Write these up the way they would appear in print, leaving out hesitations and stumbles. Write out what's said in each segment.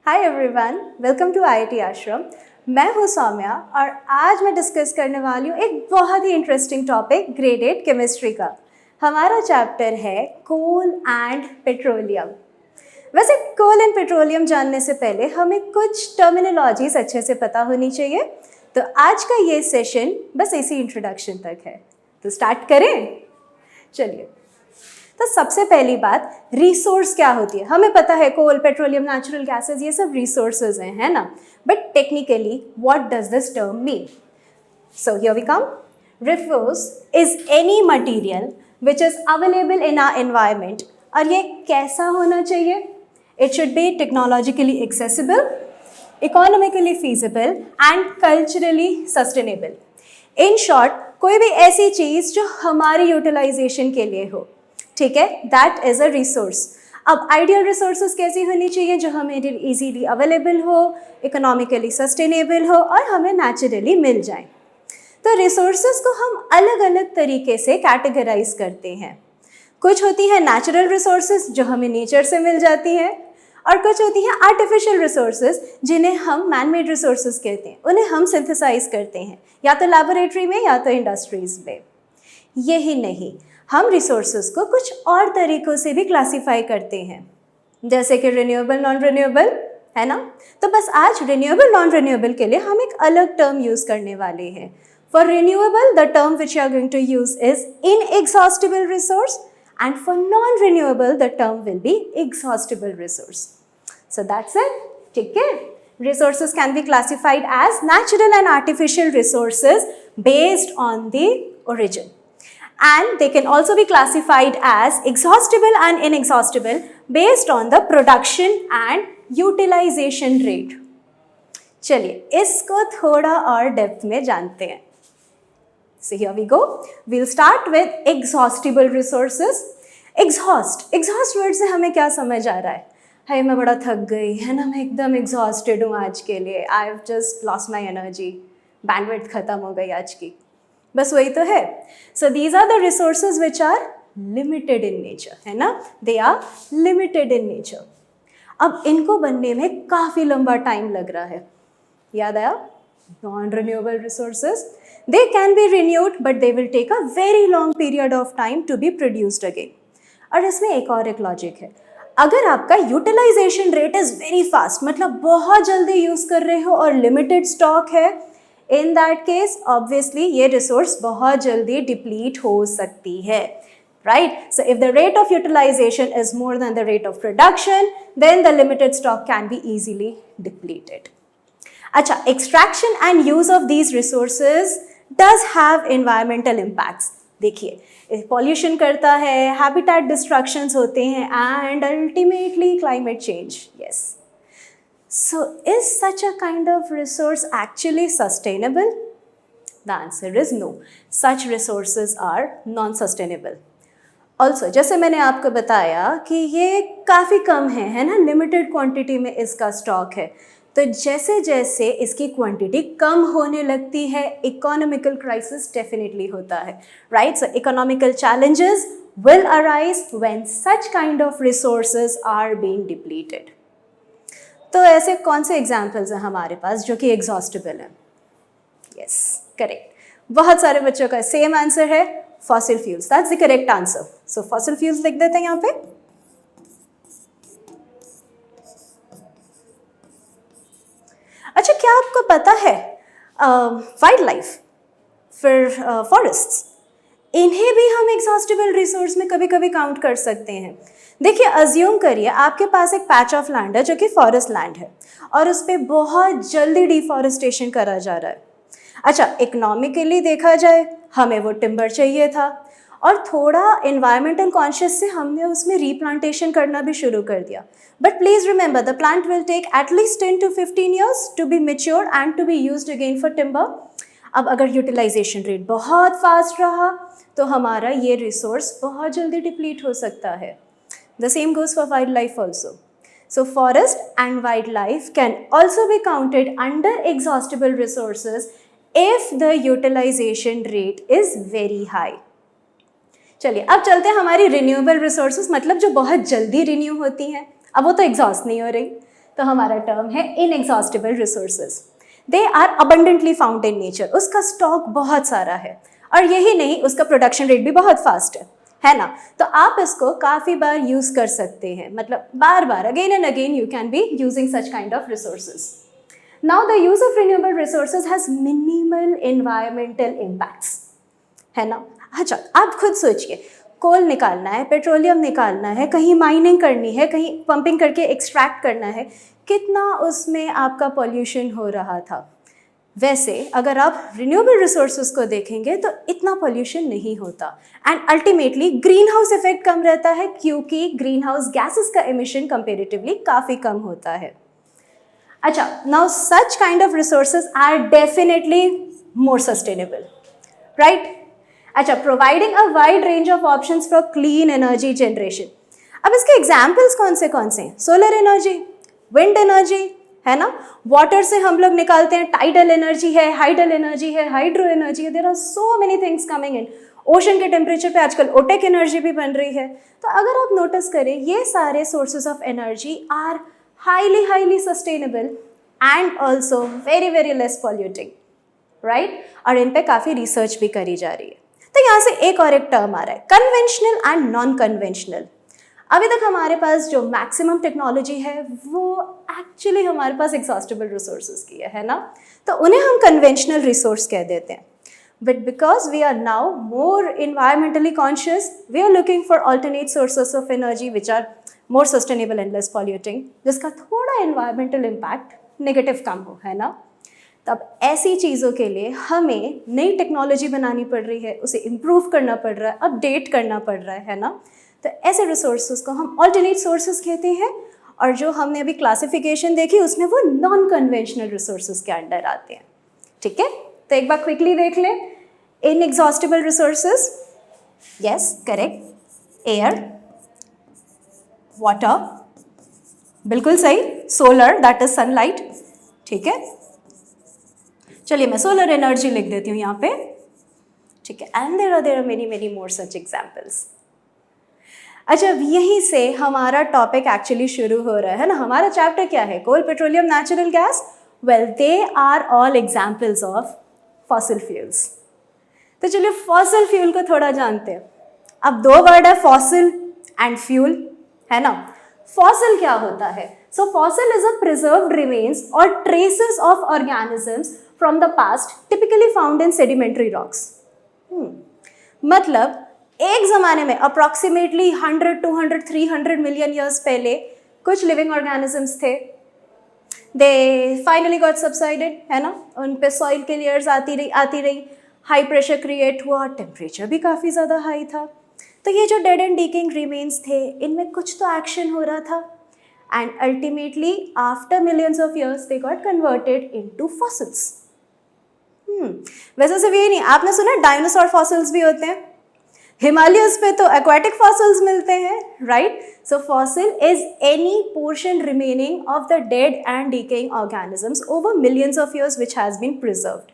Hi everyone, welcome to IIT Ashram. मैं हूँ सौम्या और आज मैं डिस्कस करने वाली हूँ एक बहुत ही इंटरेस्टिंग टॉपिक ग्रेड 8 केमिस्ट्री का। हमारा चैप्टर है कोल एंड पेट्रोलियम। वैसे कोल एंड पेट्रोलियम जानने से पहले हमें कुछ टर्मिनोलॉजीज अच्छे से पता होनी चाहिए, तो आज का ये सेशन बस इसी इंट्रोडक्शन तक है। तो स्टार्ट करें, चलिए। तो सबसे पहली बात, रिसोर्स क्या होती है। हमें पता है कोल, पेट्रोलियम, नेचुरल गैसेस, ये सब रिसोर्सेज हैं, है ना। But technically what does this term mean? So here we come. Resource is any material which is available in our environment. और ये कैसा होना चाहिए? It should be technologically accessible, economically feasible and culturally sustainable. In short, कोई भी ऐसी चीज़ जो हमारी यूटिलाइजेशन के लिए हो, ठीक है, दैट इज अ रिसोर्स। अब आइडियल रिसोर्सेज कैसी होनी चाहिए? जो हमें इजीली अवेलेबल हो, इकोनॉमिकली सस्टेनेबल हो और हमें नेचुरली मिल जाए। तो रिसोर्सेज को हम अलग अलग तरीके से कैटेगराइज करते हैं। कुछ होती है नेचुरल रिसोर्सेज जो हमें नेचर से मिल जाती है, और कुछ होती हैं आर्टिफिशियल रिसोर्सेज जिन्हें हम मैन मेड रिसोर्सेज कहते हैं। उन्हें हम सिंथेसाइज करते हैं या तो लैबोरेटरी में या तो इंडस्ट्रीज में। यही नहीं, हम रिसोर्सेज को कुछ और तरीक़ों से भी क्लासीफाई करते हैं, जैसे कि रिन्यूएबल, नॉन रिन्यूएबल, है ना। तो बस आज रिन्यूएबल, नॉन रिन्यूएबल के लिए हम एक अलग टर्म यूज़ करने वाले हैं। For renewable the term which you are going to use is inexhaustible resource, and for non renewable the term will be exhaustible resource. So that's it, ठीक है। Resources can be classified as natural and artificial resources based on the origin. And they can also be classified as exhaustible and inexhaustible based on the production and utilization rate. चलिए इसको थोड़ा और depth में जानते हैं। So here we go. We'll start with exhaustible resources. Exhaust word से हमें क्या समझ आ रहा है? हाय मैं बड़ा थक गई, है ना, मैं एकदम एग्जॉस्टेड हूँ आज के लिए, I have just lost my energy, bandwidth खत्म हो गई आज की, बस वही तो है। So these are the resources which are limited in nature, है ना, they are limited in nature. अब इनको बनने में काफ़ी लंबा टाइम लग रहा है। याद आया? Non renewable resources, they can be renewed but they will take a very long period of time to be produced again. और इसमें एक लॉजिक है, अगर आपका utilisation rate is very fast, मतलब बहुत जल्दी यूज़ कर रहे हो और लिमिटेड स्टॉक है, इन दैट केस ऑब्वियसली ये रिसोर्स बहुत जल्दी डिप्लीट हो सकती है, right. So if the rate of utilization is more than the rate of production, then the limited stock can be easily depleted. अच्छा, extraction and use of these resources does have environmental impacts. देखिए, pollution करता है, habitat destructions होते हैं and ultimately climate change. Yes, so is such a kind of resource actually sustainable? The answer is no, such resources are non sustainable. Also जैसे मैंने आपको बताया कि ये काफ़ी कम है ना, लिमिटेड क्वांटिटी में इसका स्टॉक है। तो जैसे जैसे इसकी क्वांटिटी कम होने लगती है, इकोनॉमिकल क्राइसिस डेफिनेटली होता है, right. So economical challenges will arise when such kind of resources are being depleted. तो ऐसे कौन से एग्जांपल्स हैं हमारे पास जो कि एग्जॉस्टिबल हैं? यस, करेक्ट, बहुत सारे बच्चों का सेम आंसर है, fossil fuels, that's the correct answer. So fossil fuels लिख देते हैं यहाँ पे। अच्छा, क्या आपको पता है वाइल्ड लाइफ, फिर फॉरेस्ट्स, इन्हें भी हम एग्जॉस्टिबल रिसोर्स में कभी कभी काउंट कर सकते हैं। देखिए, अज्यूम करिए आपके पास एक पैच ऑफ लैंड है जो कि फॉरेस्ट लैंड है और उस पर बहुत जल्दी डिफॉरेस्टेशन करा जा रहा है। अच्छा, इकोनॉमिकली देखा जाए हमें वो टिम्बर चाहिए था और थोड़ा एनवायरमेंटल कॉन्शियस से हमने उसमें रीप्लांटेशन करना भी शुरू कर दिया। But please remember, the plant will take at least 10 to 15 years to be mature and to be used again for timber. अब अगर यूटिलाइजेशन रेट बहुत फास्ट रहा तो हमारा ये रिसोर्स बहुत जल्दी डिप्लीट हो सकता है। The same goes for wild life also. So forest and wildlife can also be counted under exhaustible resources if the utilization rate is very high. चलिए अब चलते हैं हमारी रिन्यूएबल रिसोर्सेज, मतलब जो बहुत जल्दी रिन्यू होती हैं। अब वो तो एग्जॉस्ट नहीं हो रही, तो हमारा टर्म है inexhaustible resources. They are abundantly found in nature, उसका स्टॉक बहुत सारा है और यही नहीं, उसका प्रोडक्शन रेट भी बहुत फास्ट है ना। तो आप इसको काफ़ी बार यूज़ कर सकते हैं, मतलब बार बार again and again you can be using such kind of resources. Now the use of renewable resources has minimal environmental impacts, है ना। अच्छा, आप खुद सोचिए, कोल निकालना है, पेट्रोलियम निकालना है, कहीं माइनिंग करनी है, कहीं पंपिंग करके एक्सट्रैक्ट करना है, कितना उसमें आपका पॉल्यूशन हो रहा था। वैसे अगर आप रिन्यूएबल रिसोर्सेज को देखेंगे तो इतना पॉल्यूशन नहीं होता and ultimately greenhouse effect कम रहता है, क्योंकि ग्रीन हाउस गैसेस का एमिशन कंपेरेटिवली काफ़ी कम होता है। अच्छा, now such kind of resources are definitely more sustainable, right. अच्छा, providing a wide range of options for clean energy generation. अब इसके एग्जाम्पल्स कौन से हैं? सोलर एनर्जी, विंड एनर्जी, है ना। वाटर से हम लोग निकालते हैं, टाइडल एनर्जी है, हाइडल एनर्जी है, हाइड्रो एनर्जी है, there are so many things coming in. Ocean के टेम्परेचर पे आजकल ओटेक एनर्जी भी बन रही है। तो अगर आप नोटिस करें, ये सारे sources of energy are highly sustainable and also very less polluting, right. और इन पे काफ़ी रिसर्च भी करी जा रही है। तो यहाँ से एक और एक टर्म आ रहा है, कन्वेंशनल एंड नॉन कन्वेंशनल। अभी तक हमारे पास जो मैक्सिमम टेक्नोलॉजी है वो एक्चुअली हमारे पास एग्जॉस्टिबल रिसोर्सेज की है ना, तो उन्हें हम कन्वेंशनल रिसोर्स कह देते हैं। But because we are now more environmentally conscious, we are looking for alternate sources of energy which are more sustainable and less polluting, जिसका थोड़ा इन्वायरमेंटल इम्पैक्ट नेगेटिव कम हो, है ना। तब ऐसी चीज़ों के लिए हमें नई टेक्नोलॉजी बनानी पड़ रही है, उसे इम्प्रूव करना पड़ रहा है, अपडेट करना पड़ रहा है ना। तो ऐसे रिसोर्सेज को हम ऑल्टरनेट सोर्सेज कहते हैं, और जो हमने अभी क्लासिफिकेशन देखी उसमें वो नॉन कन्वेंशनल रिसोर्सेज के अंडर आते हैं, ठीक है। तो एक बार क्विकली देख लें, inexhaustible resources, yes correct, air, water, बिल्कुल सही, सोलर दैट इज सनलाइट, ठीक है। चलिए मैं सोलर एनर्जी लिख देती हूँ यहाँ पे, ठीक है। And there are many more such examples. अच्छा, अब यहीं से हमारा टॉपिक एक्चुअली शुरू हो रहा है ना। हमारा चैप्टर क्या है? Coal, petroleum, natural gas. Well, they are all examples of fossil fuels. तो चलिए फॉसिल फ्यूल को थोड़ा जानते हैं। अब दो वर्ड है, फॉसिल एंड फ्यूल, है ना। फॉसिल क्या होता है? So fossil is a preserved remains और traces of organisms from the past, typically found in sedimentary rocks. मतलब एक ज़माने में अप्रॉक्सीमेटली 100, 200, 300 मिलियन ईयर्स पहले कुछ लिविंग ऑर्गेनिजम्स थे। दे फाइनली गॉट सबसाइडेड, है ना। उन पे सॉइल के लेयर्स आती रही, हाई प्रेशर क्रिएट हुआ, टेम्परेचर भी काफ़ी ज़्यादा हाई था। तो ये जो डेड एंड डीकेइंग रिमेन्स थे, इनमें कुछ तो एक्शन हो रहा था and ultimately after millions of years they got converted into fossils. वैसे सिर्फ ये नहीं, आपने सुना डायनासोर फॉसिल्स भी होते हैं। हिमालयस पे तो एक्वाटिक फॉसिल्स मिलते हैं, right. So fossil is any portion remaining of the dead and decaying organisms over millions of years which has been preserved.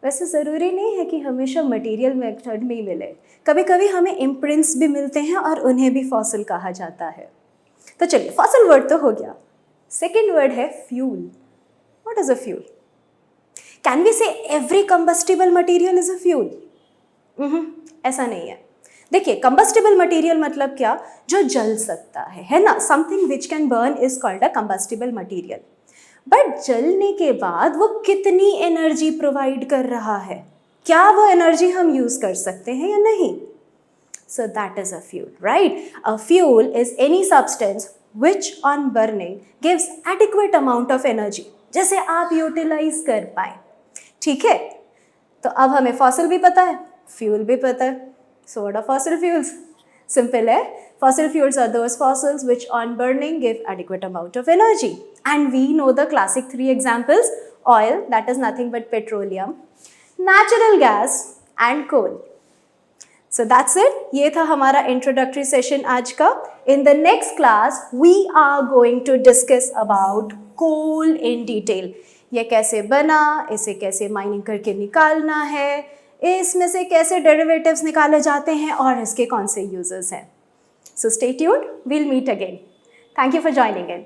वैसे ज़रूरी नहीं है कि हमेशा मटेरियल मेथड में ही मिले, कभी कभी हमें इम्प्रिंट्स भी मिलते हैं और उन्हें भी फॉसिल कहा जाता है। तो चलिए, फॉसिल वर्ड तो हो गया। सेकेंड वर्ड है fuel. What is a fuel? Can we say every combustible material is a fuel? ऐसा नहीं है। देखिए, कंबस्टिबल मटेरियल मतलब क्या? जो जल सकता है ना। Something which can burn is called a combustible material. But जलने के बाद वो कितनी एनर्जी प्रोवाइड कर रहा है, क्या वो एनर्जी हम यूज कर सकते हैं या नहीं? So that is a fuel, right. A fuel is any substance which on burning gives adequate amount of energy, जैसे आप यूटिलाइज कर पाए, ठीक है। तो अब हमें फॉसिल भी पता है, फ्यूल भी पता है। So what are fossil fuels? Simple है, fossil fuels are those fossils which on burning give adequate amount of energy, and we know the classic three examples: oil, that is nothing but petroleum, natural gas and coal. So that's it. ये था हमारा introductory session आज का. In the next class we are going to discuss about coal in detail. ये कैसे बना, इसे कैसे माइनिंग करके निकालना है, इसमें से कैसे डेरिवेटिव्स निकाले जाते हैं और इसके कौन से यूजेस हैं. So stay tuned, we'll meet again. Thank you for joining in.